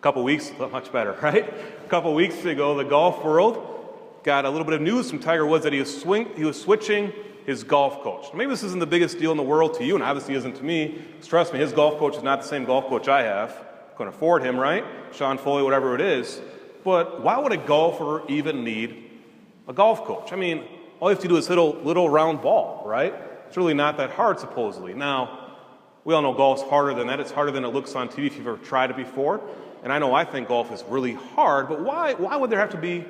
couple weeks, much better, right? A couple weeks ago, the golf world got a little bit of news from Tiger Woods that he was switching his golf coach. Maybe this isn't the biggest deal in the world to you, and obviously isn't to me. Trust me, his golf coach is not the same golf coach I have. Couldn't afford him, right? Sean Foley, whatever it is. But why would a golfer even need a golf coach? I mean, all you have to do is hit a little round ball, right? It's really not that hard, supposedly. Now, we all know golf's harder than that. It's harder than it looks on TV if you've ever tried it before. And I know I think golf is really hard, but why would there have to be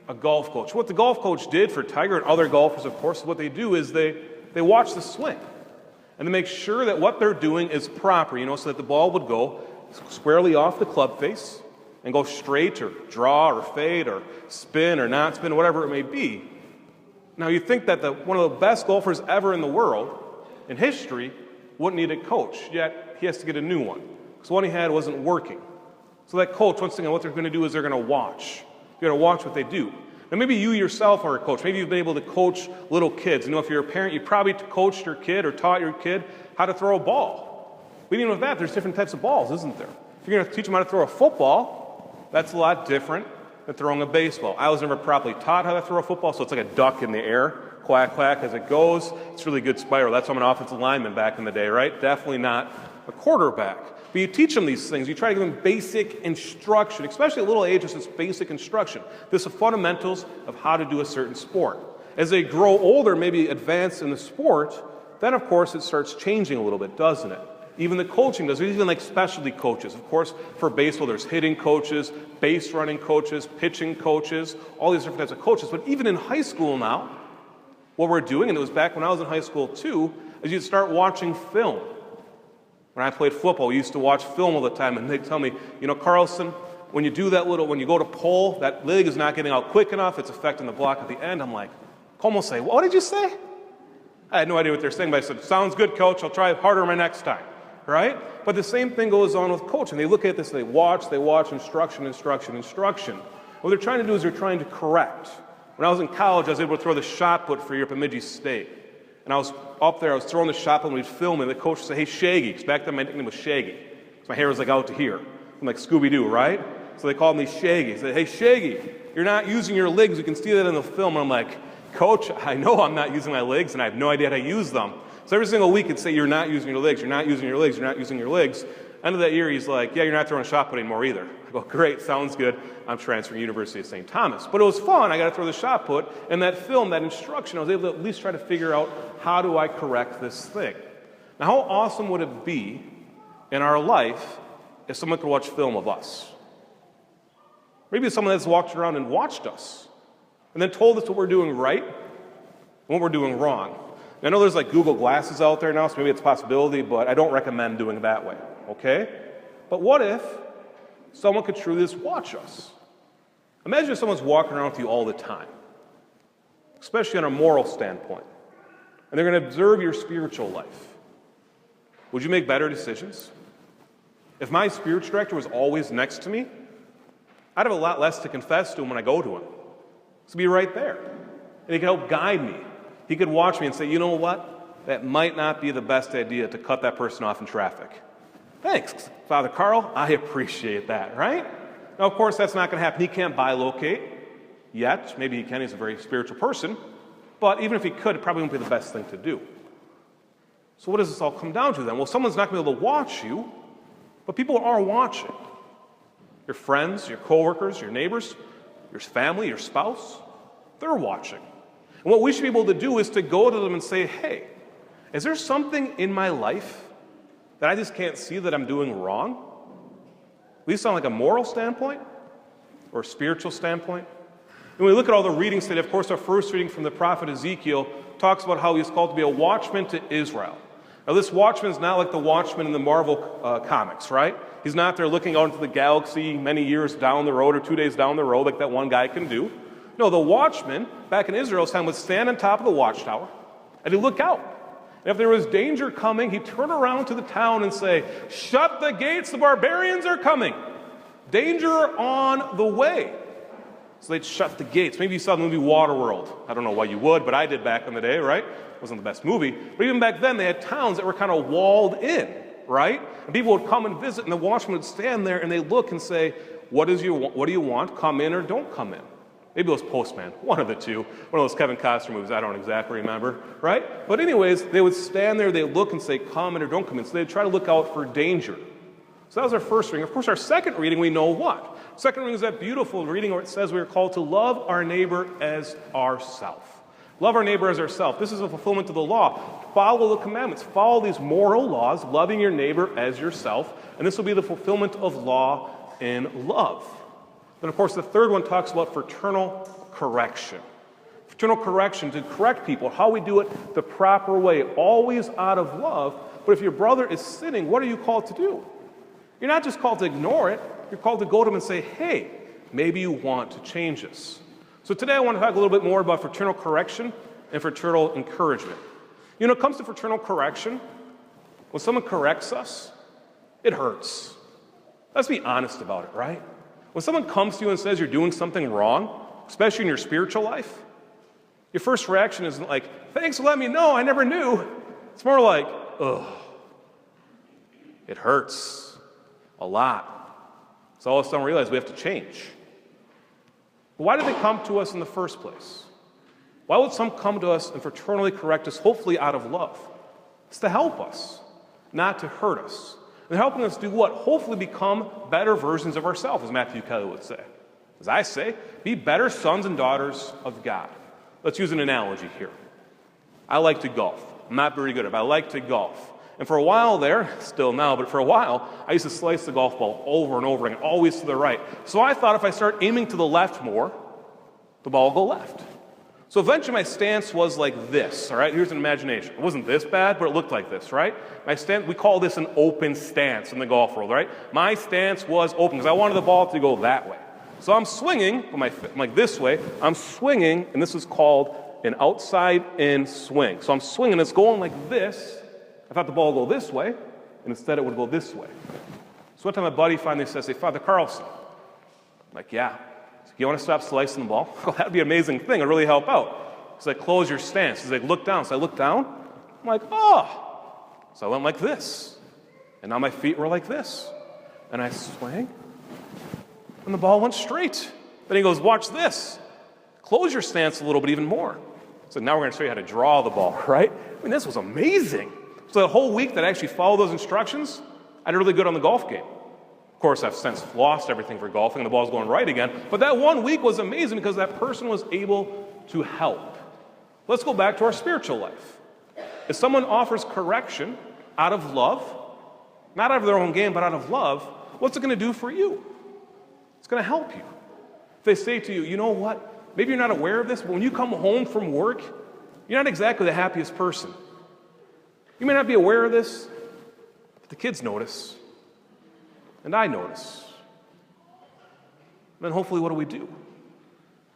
a golf coach? What the golf coach did for Tiger and other golfers, of course, what they do is they watch the swing. And they make sure that what they're doing is proper, so that the ball would go squarely off the club face and go straight or draw or fade or spin or not spin, whatever it may be. Now, you think that one of the best golfers ever in the world, in history, wouldn't need a coach, yet he has to get a new one because the one he had wasn't working. So that coach, once again, what they're going to do is they're going to watch. You're going to watch what they do. Now, maybe you yourself are a coach. Maybe you've been able to coach little kids. If you're a parent, you probably coached your kid or taught your kid how to throw a ball. But even with that, there's different types of balls, isn't there? If you're going to teach them how to throw a football, that's a lot different than throwing a baseball. I was never properly taught how to throw a football, so it's like a duck in the air, quack, quack as it goes. It's really good spiral. That's why I'm an offensive lineman back in the day, right? Definitely not a quarterback. But you teach them these things. You try to give them basic instruction, especially at little ages, it's basic instruction. This is the fundamentals of how to do a certain sport. As they grow older, maybe advance in the sport, then, of course, it starts changing a little bit, doesn't it? Even the coaching does. There's even like specialty coaches. Of course, for baseball, there's hitting coaches, base running coaches, pitching coaches, all these different types of coaches. But even in high school now, what we're doing, and it was back when I was in high school too, is you'd start watching film. When I played football, we used to watch film all the time, and they'd tell me, Carlson, when you do that when you go to pull, that leg is not getting out quick enough, it's affecting the block at the end. I'm like, almost say, what did you say? I had no idea what they're saying, but I said, sounds good, coach, I'll try harder my next time. Right? But the same thing goes on with coaching. They look at this, they watch, instruction. What they're trying to do is they're trying to correct. When I was in college, I was able to throw the shot put for Europe at Bemidji State. And I was up there, I was throwing the shot put, and we'd film, and the coach would say, hey, Shaggy, because back then my nickname was Shaggy. So my hair was like out to here. I'm like Scooby-Doo, right? So they called me Shaggy. They said, hey, Shaggy, you're not using your legs. You can see that in the film. And I'm like, Coach, I know I'm not using my legs, and I have no idea how to use them. So every single week, he'd say, you're not using your legs, you're not using your legs, you're not using your legs. End of that year, he's like, yeah, you're not throwing a shot put anymore either. I go, great, sounds good. I'm transferring to University of St. Thomas. But it was fun. I got to throw the shot put. And that film, that instruction, I was able to at least try to figure out, how do I correct this thing? Now, how awesome would it be in our life if someone could watch film of us? Maybe someone that's walked around and watched us and then told us what we're doing right and what we're doing wrong. I know there's like Google Glasses out there now, so maybe it's a possibility, but I don't recommend doing it that way, okay? But what if someone could truly just watch us? Imagine if someone's walking around with you all the time, especially on a moral standpoint, and they're going to observe your spiritual life. Would you make better decisions? If my spiritual director was always next to me, I'd have a lot less to confess to him when I go to him. So be right there. And he could help guide me. He could watch me and say, you know what? That might not be the best idea to cut that person off in traffic. Thanks, Father Carl. I appreciate that, right? Now, of course, that's not going to happen. He can't bilocate yet. Maybe he can. He's a very spiritual person. But even if he could, it probably wouldn't be the best thing to do. So what does this all come down to then? Well, someone's not going to be able to watch you, but people are watching. Your friends, your coworkers, your neighbors, your family, your spouse, they're watching. And what we should be able to do is to go to them and say, hey, is there something in my life that I just can't see that I'm doing wrong? At least on like a moral standpoint or a spiritual standpoint. And when we look at all the readings today, of course, our first reading from the prophet Ezekiel talks about how he's called to be a watchman to Israel. Now, this watchman is not like the watchman in the Marvel comics, right? He's not there looking out into the galaxy many years down the road or 2 days down the road like that one guy can do. No, the watchman back in Israel's time would stand on top of the watchtower and he'd look out. And if there was danger coming, he'd turn around to the town and say, shut the gates, the barbarians are coming. Danger on the way. So they'd shut the gates. Maybe you saw the movie Waterworld. I don't know why you would, but I did back in the day, right? It wasn't the best movie. But even back then, they had towns that were kind of walled in. right? And people would come and visit, and the watchman would stand there, and they'd look and say, what do you want? Come in or don't come in. Maybe it was Postman, one of the two. One of those Kevin Costner movies, I don't exactly remember, right? But anyways, they would stand there, they'd look and say, come in or don't come in. So they'd try to look out for danger. So that was our first reading. Of course, our second reading, we know what? Second reading is that beautiful reading where it says we are called to love our neighbor as ourself. Love our neighbor as ourself. This is a fulfillment of the law. Follow the commandments. Follow these moral laws, loving your neighbor as yourself. And this will be the fulfillment of law in love. Then, of course, the third one talks about fraternal correction. Fraternal correction, to correct people, how we do it the proper way, always out of love. But if your brother is sinning, what are you called to do? You're not just called to ignore it. You're called to go to him and say, hey, maybe you want to change this. So today I want to talk a little bit more about fraternal correction and fraternal encouragement. You know, when it comes to fraternal correction, when someone corrects us, it hurts. Let's be honest about it, right? When someone comes to you and says you're doing something wrong, especially in your spiritual life, your first reaction isn't like, thanks for letting me know, I never knew. It's more like, ugh, it hurts a lot. So all of a sudden we realize we have to change. But why did they come to us in the first place? Why would some come to us and fraternally correct us, hopefully out of love? It's to help us, not to hurt us. They're helping us do what? Hopefully become better versions of ourselves, as Matthew Kelly would say. As I say, be better sons and daughters of God. Let's use an analogy here. I like to golf. I'm not very good at it, but I like to golf. And for a while there, still now, but for a while, I used to slice the golf ball over and over again, always to the right. So I thought if I start aiming to the left more, the ball will go left. So eventually my stance was like this, all right? Here's an imagination. It wasn't this bad, but it looked like this, right? My stance, we call this an open stance in the golf world, right? My stance was open because I wanted the ball to go that way. So I'm swinging, like this way, I'm swinging, and this is called an outside-in swing. So I'm swinging, it's going like this. I thought the ball would go this way, and instead it would go this way. So one time my buddy finally says, hey, Father Carlson. I'm like, yeah. You want to stop slicing the ball? Well, that'd be an amazing thing. It'd really help out. He's like, close your stance. He's like, look down. So I look down. I'm like, oh. So I went like this. And now my feet were like this. And I swing. And the ball went straight. Then he goes, watch this. Close your stance a little bit even more. So now we're going to show you how to draw the ball, right? I mean, this was amazing. So the whole week that I actually followed those instructions, I did really good on the golf game. Of course, I've since lost everything for golfing, and the ball's going right again. But that 1 week was amazing because that person was able to help. Let's go back to our spiritual life. If someone offers correction out of love, not out of their own game, but out of love, what's it going to do for you? It's going to help you. If they say to you, you know what? Maybe you're not aware of this, but when you come home from work, you're not exactly the happiest person. You may not be aware of this, but the kids notice. And I notice. Then hopefully what do?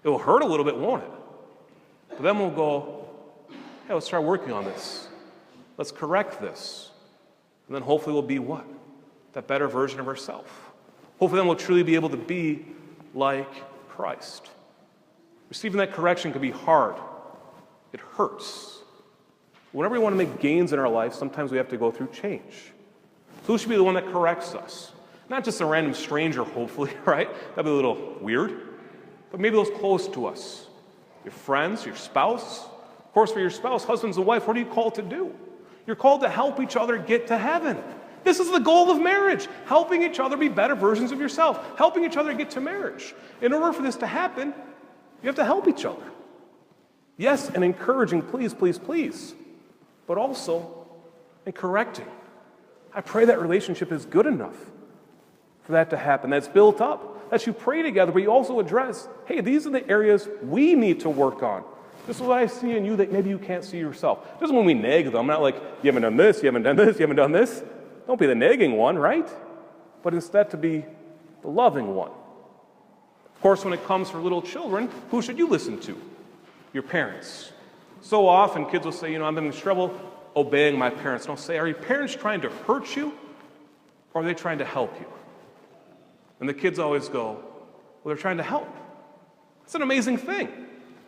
It will hurt a little bit, won't it? But then we'll go, hey, let's try working on this. Let's correct this. And then hopefully we'll be what? That better version of ourselves. Hopefully then we'll truly be able to be like Christ. Receiving that correction can be hard. It hurts. Whenever we want to make gains in our life, sometimes we have to go through change. So who should be the one that corrects us? Not just a random stranger, hopefully, right? That'd be a little weird. But maybe those close to us. Your friends, your spouse. Of course, for your spouse, husbands and wife, what are you called to do? You're called to help each other get to heaven. This is the goal of marriage. Helping each other be better versions of yourself. Helping each other get to marriage. In order for this to happen, you have to help each other. Yes, and encouraging, please, please, please. But also in correcting. I pray that relationship is good enough for that to happen, that's built up, that you pray together, but you also address, hey, these are the areas we need to work on. This is what I see in you that maybe you can't see yourself. It doesn't mean we nag them. Not like, you haven't done this, you haven't done this, you haven't done this. Don't be the nagging one, right? But instead to be the loving one. Of course, when it comes for little children, who should you listen to? Your parents. So often kids will say, I'm having trouble obeying my parents. And I'll say, are your parents trying to hurt you, or are they trying to help you? And the kids always go, well, they're trying to help. That's an amazing thing.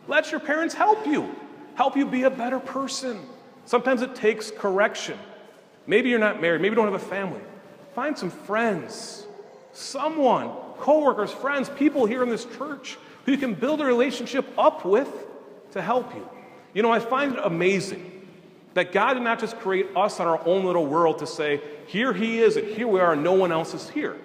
Let your parents help you be a better person. Sometimes it takes correction. Maybe you're not married. Maybe you don't have a family. Find some friends, someone, coworkers, friends, people here in this church who you can build a relationship up with to help you. You know, I find it amazing that God did not just create us on our own little world to say, here he is and here we are and no one else is here.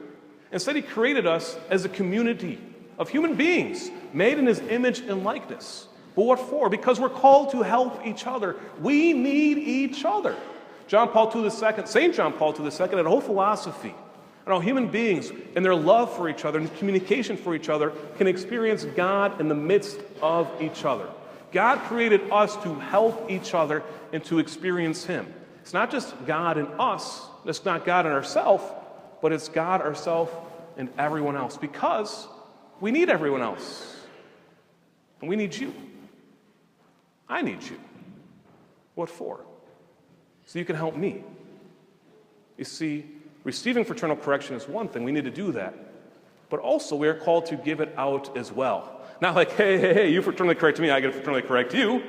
Instead, he created us as a community of human beings made in his image and likeness. But what for? Because we're called to help each other. We need each other. St. John Paul II had a whole philosophy on how human beings and their love for each other and communication for each other can experience God in the midst of each other. God created us to help each other and to experience him. It's not just God in us, it's not God in ourselves, but it's God ourselves and everyone else, because we need everyone else. And we need you. I need you. What for? So you can help me. You see, receiving fraternal correction is one thing. We need to do that. But also we are called to give it out as well. Not like, hey, you fraternally correct me, I get to fraternally correct you.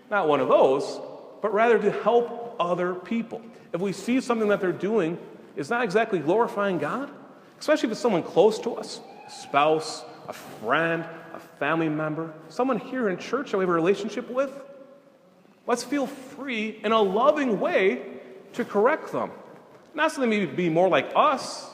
Not one of those, but rather to help other people. If we see something that they're doing is not exactly glorifying God, especially if it's someone close to us, a spouse, a friend, a family member, someone here in church that we have a relationship with, let's feel free in a loving way to correct them. Not so they may be more like us,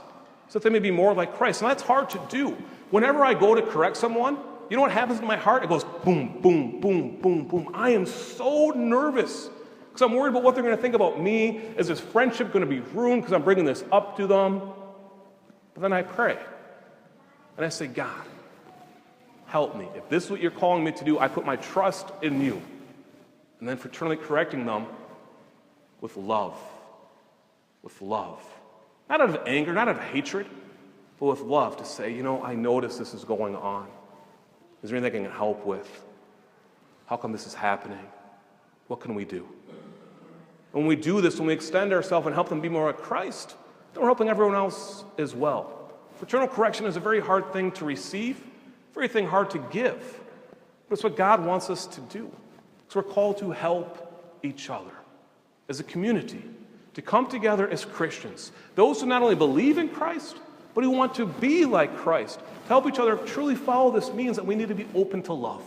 so that they may be more like Christ. And that's hard to do. Whenever I go to correct someone, you know what happens in my heart? It goes boom, boom, boom, boom, boom. I am so nervous because I'm worried about what they're going to think about me. Is this friendship going to be ruined because I'm bringing this up to them? But then I pray. And I say, God, help me. If this is what you're calling me to do, I put my trust in you. And then fraternally correcting them with love. With love. Not out of anger, not out of hatred, but with love to say, you know, I notice this is going on. Is there anything I can help with? How come this is happening? What can we do? When we do this, when we extend ourselves and help them be more like Christ, then we're helping everyone else as well. Fraternal correction is a very hard thing to receive, very thing hard to give. But it's what God wants us to do. So we're called to help each other as a community, to come together as Christians, those who not only believe in Christ, but who want to be like Christ. To help each other truly follow this means that we need to be open to love.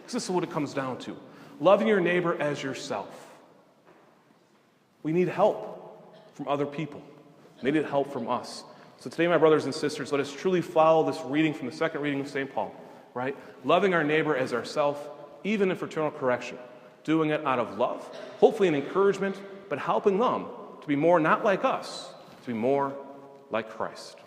Because this is what it comes down to. Loving your neighbor as yourself. We need help from other people. They need help from us. So today, my brothers and sisters, let us truly follow this reading from the second reading of St. Paul, right? Loving our neighbor as ourselves, even in fraternal correction. Doing it out of love, hopefully an encouragement, but helping them to be more not like us, to be more like Christ.